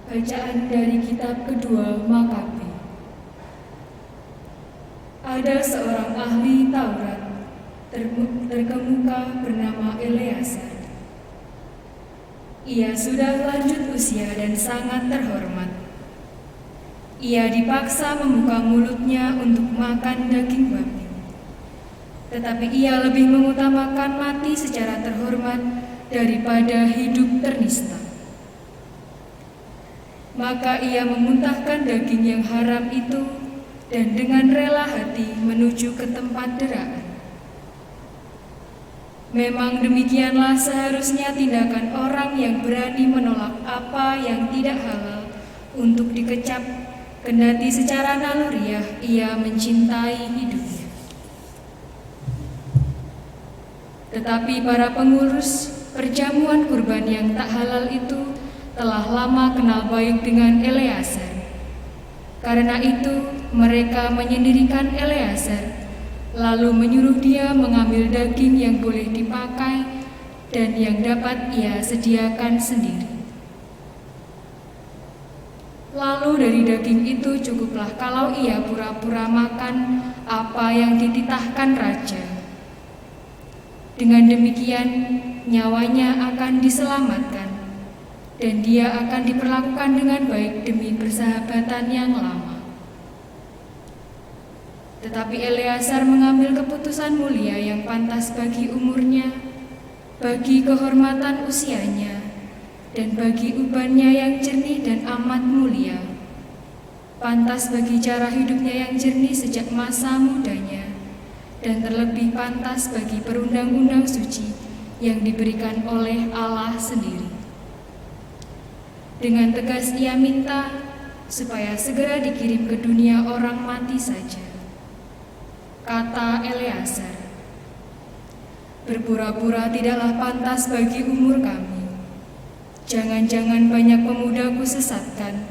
Bacaan dari kitab kedua Makabe. Ada seorang ahli Taurat terkemuka bernama Eleazar. Ia sudah lanjut usia dan sangat terhormat. Ia dipaksa membuka mulutnya untuk makan daging babi. Tetapi ia lebih mengutamakan mati secara terhormat daripada hidup ternista. Maka ia memuntahkan daging yang haram itu dan dengan rela hati menuju ke tempat deraan. Memang demikianlah seharusnya tindakan orang yang berani menolak apa yang tidak halal untuk dikecap, kendati secara naluriah ia mencintai hidupnya. Tetapi para pengurus perjamuan kurban yang tak halal itu telah lama kenal baik dengan Eleazar. Karena itu mereka menyendirikan Eleazar, lalu menyuruh dia mengambil daging yang boleh dipakai dan yang dapat ia sediakan sendiri. Lalu dari daging itu cukuplah kalau ia pura-pura makan apa yang dititahkan raja. Dengan demikian nyawanya akan diselamatkan dan dia akan diperlakukan dengan baik demi persahabatan yang lama. Tetapi Eleazar mengambil keputusan mulia yang pantas bagi umurnya, bagi kehormatan usianya, dan bagi ubannya yang jernih dan amat mulia, pantas bagi cara hidupnya yang jernih sejak masa mudanya, dan terlebih pantas bagi perundang-undang suci yang diberikan oleh Allah sendiri. Dengan tegas ia minta supaya segera dikirim ke dunia orang mati saja. Kata Eleazar, "Berpura-pura tidaklah pantas bagi umur kami. Jangan-jangan banyak pemuda kusesatkan,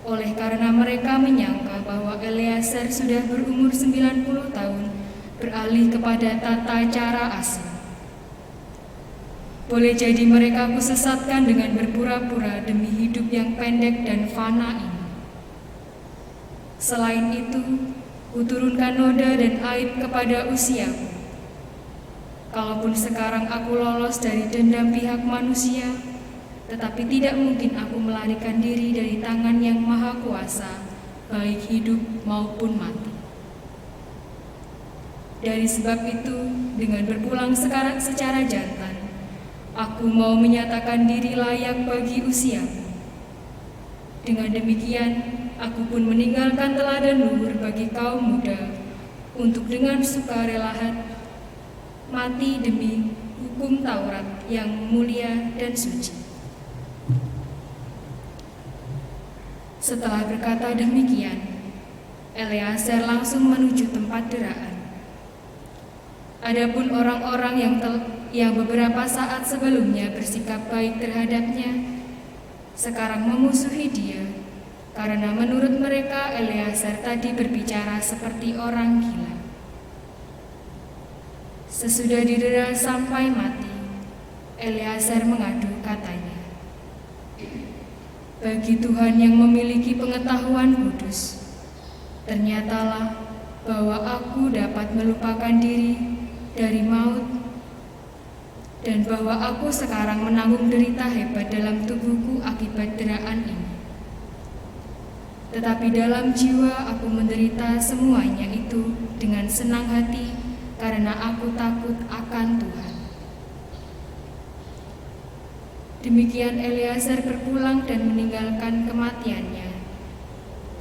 oleh karena mereka menyangka bahwa Eleazar sudah berumur 90 tahun, beralih kepada tata cara asing. Boleh jadi mereka kusesatkan dengan berpura-pura demi hidup yang pendek dan fana ini. Selain itu, kuturunkan noda dan aib kepada usiaku. Kalaupun sekarang aku lolos dari dendam pihak manusia, tetapi tidak mungkin aku melarikan diri dari tangan yang maha kuasa, baik hidup maupun mati. Dari sebab itu, dengan berpulang sekarang secara jantan, aku mau menyatakan diri layak bagi usiaku. Dengan demikian, aku pun meninggalkan teladan luhur bagi kaum muda untuk dengan sukarela mati demi hukum Taurat yang mulia dan suci." Setelah berkata demikian, Eleazar langsung menuju tempat deraan. Adapun orang-orang yang beberapa saat sebelumnya bersikap baik terhadapnya, sekarang memusuhi dia, karena menurut mereka Eleazar tadi berbicara seperti orang gila. Sesudah didera sampai mati, Eleazar mengadu katanya, "Bagi Tuhan yang memiliki pengetahuan kudus, ternyatalah bahwa aku dapat melupakan diri dari maut, dan bahwa aku sekarang menanggung derita hebat dalam tubuhku akibat deraan ini. Tetapi dalam jiwa aku menderita semuanya itu dengan senang hati karena aku takut akan Tuhan." Demikian Eleazar berpulang dan meninggalkan kematiannya.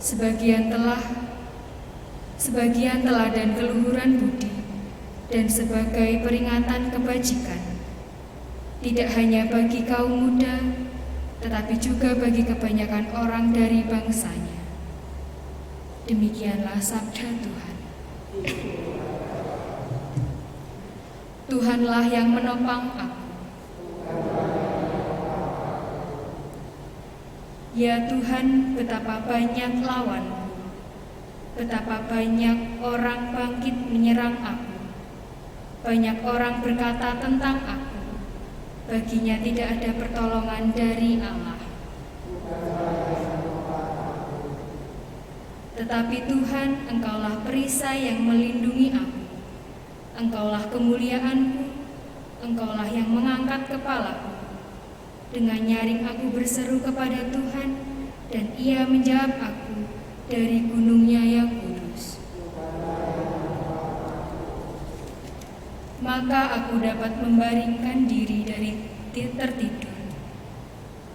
Sebagian teladan keluhuran budi dan sebagai peringatan kebajikan, tidak hanya bagi kaum muda, tetapi juga bagi kebanyakan orang dari bangsanya. Demikianlah sabda Tuhan. Tuhanlah yang menopang aku. Ya Tuhan, betapa banyak lawanku, betapa banyak orang bangkit menyerang aku. Banyak orang berkata tentang aku, baginya tidak ada pertolongan dari Allah. Tetapi Tuhan, Engkaulah perisai yang melindungi aku. Engkaulah kemuliaanku, Engkaulah yang mengangkat kepalaku. Dengan nyaring aku berseru kepada Tuhan, dan Ia menjawab aku dari gunung-Nya yang kudus. Maka aku dapat membaringkan diri dari tertidur,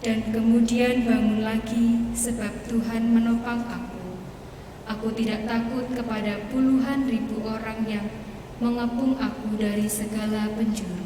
dan kemudian bangun lagi sebab Tuhan menopang aku. Aku tidak takut kepada puluhan ribu orang yang mengepung aku dari segala penjuru.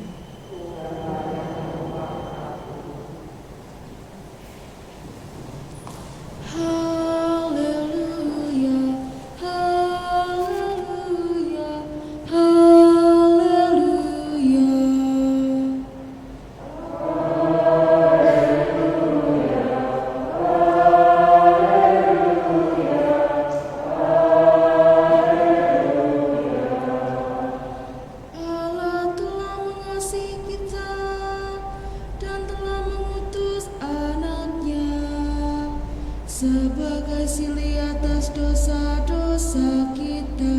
Sebagai sili atas dosa-dosa kita.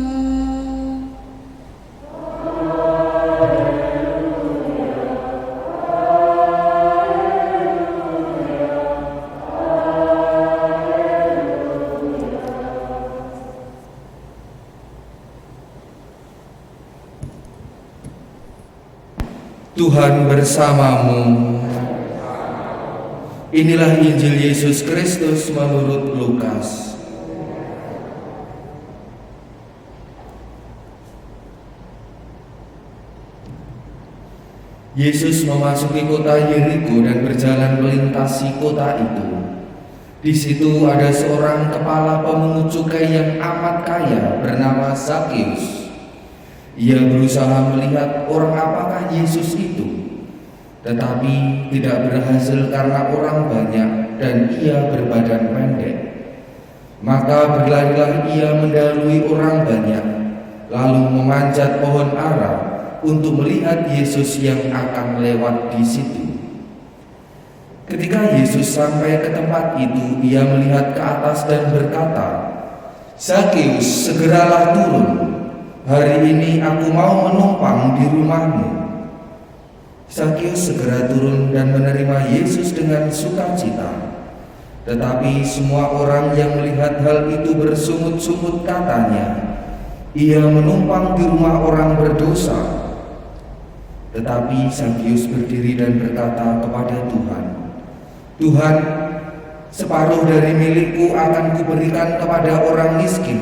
Tuhan bersamamu. Inilah Injil Yesus Kristus menurut Lukas. Yesus memasuki kota Yeriko dan berjalan melintasi kota itu. Di situ ada seorang kepala pemungut cukai yang amat kaya bernama Zakeus. Ia berusaha melihat orang apakah Yesus itu, tetapi tidak berhasil karena orang banyak dan ia berbadan pendek. Maka berlarilah ia mendahului orang banyak, lalu memanjat pohon ara untuk melihat Yesus yang akan lewat di situ. Ketika Yesus sampai ke tempat itu, ia melihat ke atas dan berkata, "Zakeus, segeralah turun. Hari ini aku mau menumpang di rumahmu." Zakeus segera turun dan menerima Yesus dengan sukacita. Tetapi semua orang yang melihat hal itu bersungut-sungut katanya, "Ia menumpang di rumah orang berdosa." Tetapi Zakeus berdiri dan berkata kepada Tuhan, "Tuhan, separuh dari milikku akan kuberikan kepada orang miskin,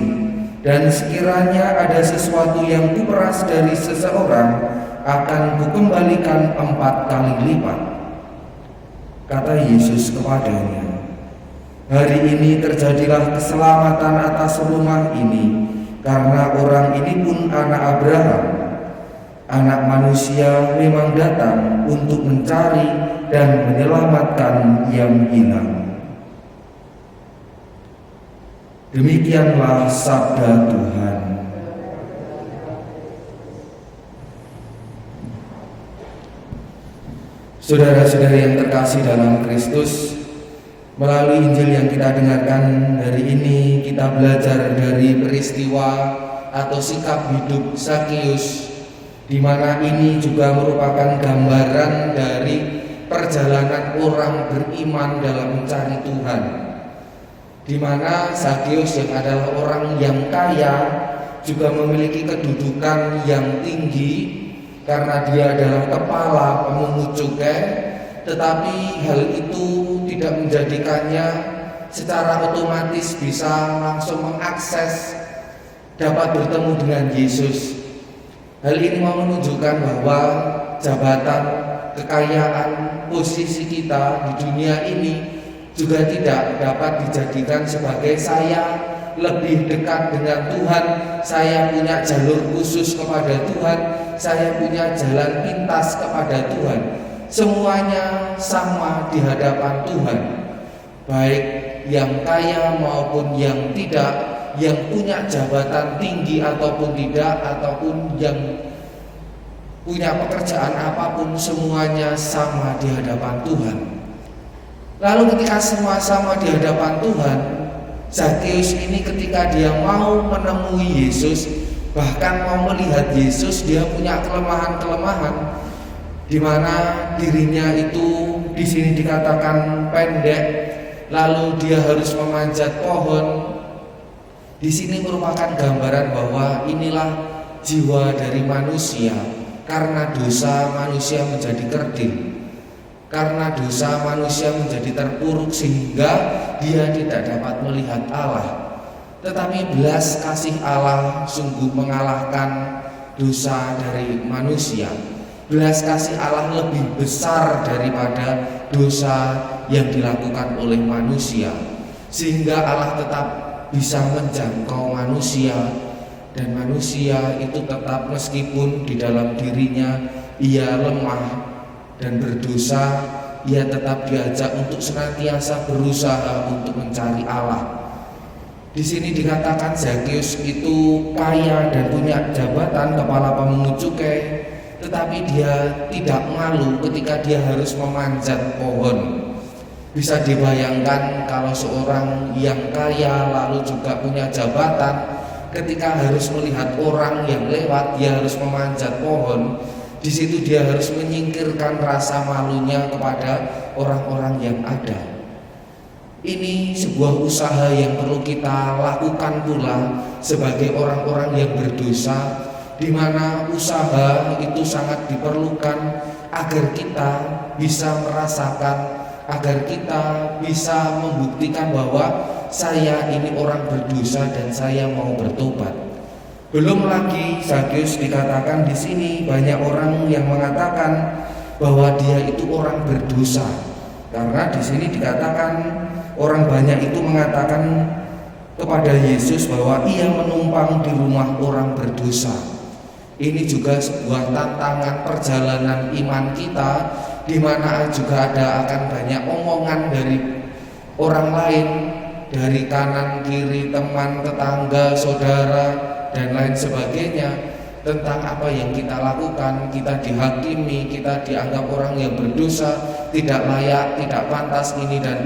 dan sekiranya ada sesuatu yang kuperas dari seseorang, akan kukembalikan 4 kali lipat." Kata Yesus kepadanya, "Hari ini terjadilah keselamatan atas rumah ini, karena orang ini pun anak Abraham. Anak manusia memang datang untuk mencari dan menyelamatkan yang hilang." Demikianlah sabda Tuhan. Saudara-saudari yang terkasih dalam Kristus, melalui Injil yang kita dengarkan hari ini, kita belajar dari peristiwa atau sikap hidup Zakeus, di mana ini juga merupakan gambaran dari perjalanan orang beriman dalam mencari Tuhan, di mana Zakeus yang adalah orang yang kaya juga memiliki kedudukan yang tinggi karena dia adalah kepala pemungut cukai, tetapi hal itu tidak menjadikannya secara otomatis bisa langsung mengakses dapat bertemu dengan Yesus. Hal ini mau menunjukkan bahwa jabatan, kekayaan, posisi kita di dunia ini juga tidak dapat dijadikan sebagai saya lebih dekat dengan Tuhan, saya punya jalur khusus kepada Tuhan, saya punya jalan pintas kepada Tuhan. Semuanya sama di hadapan Tuhan, baik yang kaya maupun yang tidak, yang punya jabatan tinggi ataupun tidak, ataupun yang punya pekerjaan apapun, semuanya sama di hadapan Tuhan. Lalu ketika semua sama di hadapan Tuhan, Zakheus ini ketika dia mau menemui Yesus, bahkan mau melihat Yesus, dia punya kelemahan-kelemahan di mana dirinya itu di sini dikatakan pendek, lalu dia harus memanjat pohon. Di sini merupakan gambaran bahwa inilah jiwa dari manusia. Karena dosa manusia menjadi kerdil, karena dosa manusia menjadi terpuruk sehingga dia tidak dapat melihat Allah. Tetapi belas kasih Allah sungguh mengalahkan dosa dari manusia. Belas kasih Allah lebih besar daripada dosa yang dilakukan oleh manusia, sehingga Allah tetap bisa menjangkau manusia. Dan manusia itu tetap, meskipun di dalam dirinya ia lemah dan berdosa, ia tetap diajak untuk senantiasa berusaha untuk mencari Allah. Di sini dikatakan Zakheus itu kaya dan punya jabatan kepala pemungut cukai, tetapi dia tidak malu ketika dia harus memanjat pohon. Bisa dibayangkan kalau seorang yang kaya lalu juga punya jabatan, ketika harus melihat orang yang lewat, dia harus memanjat pohon. Di situ dia harus menyingkirkan rasa malunya kepada orang-orang yang ada. Ini sebuah usaha yang perlu kita lakukan pula sebagai orang-orang yang berdosa, di mana usaha itu sangat diperlukan agar kita bisa merasakan, agar kita bisa membuktikan bahwa saya ini orang berdosa dan saya mau bertobat. Belum lagi Zakheus dikatakan di sini banyak orang yang mengatakan bahwa dia itu orang berdosa. Karena di sini dikatakan orang banyak itu mengatakan kepada Yesus bahwa ia menumpang di rumah orang berdosa. Ini juga sebuah tantangan perjalanan iman kita, di mana juga akan banyak omongan dari orang lain, dari kanan kiri, teman, tetangga, saudara, dan lain sebagainya, tentang apa yang kita lakukan. Kita dihakimi, kita dianggap orang yang berdosa, tidak layak, tidak pantas, ini dan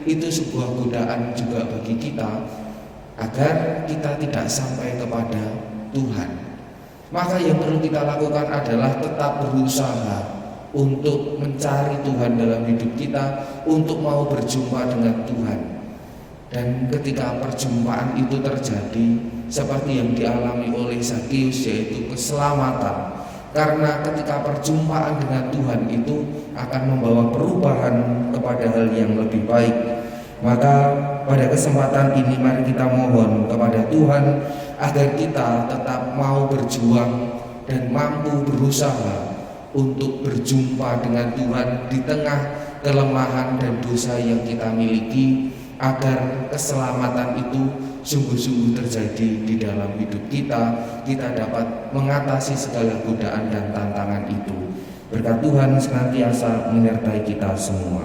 itu sebuah godaan juga bagi kita agar kita tidak sampai kepada Tuhan. Maka yang perlu kita lakukan adalah tetap berusaha untuk mencari Tuhan dalam hidup kita, untuk mau berjumpa dengan Tuhan. Dan ketika perjumpaan itu terjadi, seperti yang dialami oleh Zakheus, yaitu keselamatan. Karena ketika perjumpaan dengan Tuhan itu akan membawa perubahan kepada hal yang lebih baik. Maka pada kesempatan ini mari kita mohon kepada Tuhan agar kita tetap mau berjuang dan mampu berusaha untuk berjumpa dengan Tuhan di tengah kelemahan dan dosa yang kita miliki, agar keselamatan itu sungguh-sungguh terjadi di dalam hidup kita dapat mengatasi segala godaan dan tantangan itu. Berkat Tuhan senantiasa menyertai kita semua.